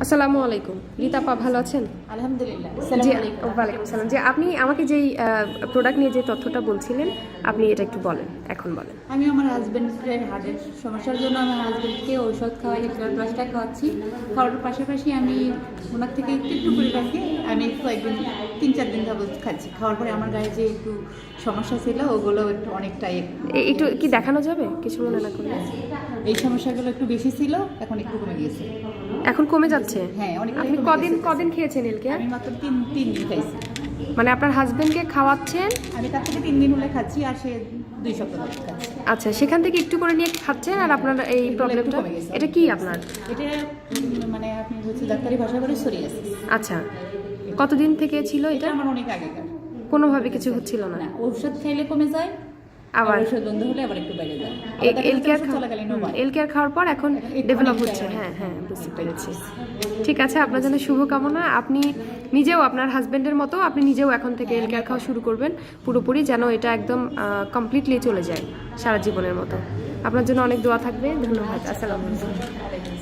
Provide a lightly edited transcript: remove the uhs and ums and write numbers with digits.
আসসালামু আলাইকুম। রীতা আপা ভালো আছেন? আলহামদুলিল্লাহ। জি, আসসালামু আলাইকুম। ওয়ালাইকুম সালাম। যে আপনি আমাকে যেই প্রোডাক্ট নিয়ে যে তথ্যটা বলছিলেন, আপনি এটা একটু বলেন, এখন বলেন। আমি আমার হাজবেন্ডের হার্টের সমস্যার জন্য আমার হাজবেন্ডকে ঔষধ খাওয়াই, হেক্টর প্লাসটা খাওয়াচ্ছি। খাওয়ার পাশাপাশি আমি ওনার থেকে একটু একটু করে রাখি। আমি কয়েকদিন 3-4 দিন যাবত খাচ্ছি। খাওয়ার পরে আমার গায়ে যে একটু সমস্যা ছিল ওগুলো একটু অনেকটাই একটু কি দেখানো যাবে, কিছু মনে না করলে? এই সমস্যাগুলো একটু বেশি ছিল, এখন একটু কমে গিয়েছে। এখন কমে যাচ্ছে? হ্যাঁ, অনেকটাই আপনি কমে কদিন গেছে। কদিন খেয়েছেন এলকে? আমি মাত্র 3 দিন খাইছি। মানে আপনার হাজবেন্ডকে খাওয়াচ্ছেন? আমি তার থেকে 3 দিন হলে খাচ্ছি, আর সে 2 সপ্তাহ ধরে খাচ্ছি। আচ্ছা, সেখান থেকে একটু করে নিয়ে খাচ্ছেন, আর আপনার এই এগুলো একটু প্রবলেমটা কমে গেছে। এটা কি আপনার? এটা মানে আপনি হচ্ছে ডাক্তারি ভাষা বলে সোরিয়াসিস। আচ্ছা, কতদিন থেকে ছিল এটা এটা? আমার অনেক আগেকার। কোনোভাবে কিছু হচ্ছিল না? না, ঔষধ খাইলে কমে যায়, আবার আবার ঔষধ বন্ধ হলে আবার একটু বেড়ে যায়। এল কেয়ার খাওয়ার পর এখন একটু ডেভেলপ অনেকটাই হচ্ছে। অনেক। হ্যাঁ হ্যাঁ, বুঝতে পেরেছি। ঠিক আছে, আপনার জন্য শুভকামনা। আপনি নিজেও আপনার হাজবেন্ডের মতো আপনি নিজেও এখন থেকে এল কেয়ার খাওয়া শুরু করবেন পুরোপুরি, যেন এটা একদম কমপ্লিটলি চলে যায় সারা জীবনের মতো। আপনার জন্য অনেক দোয়া থাকবে। ধন্যবাদ। আসসালামু আলাইকুম।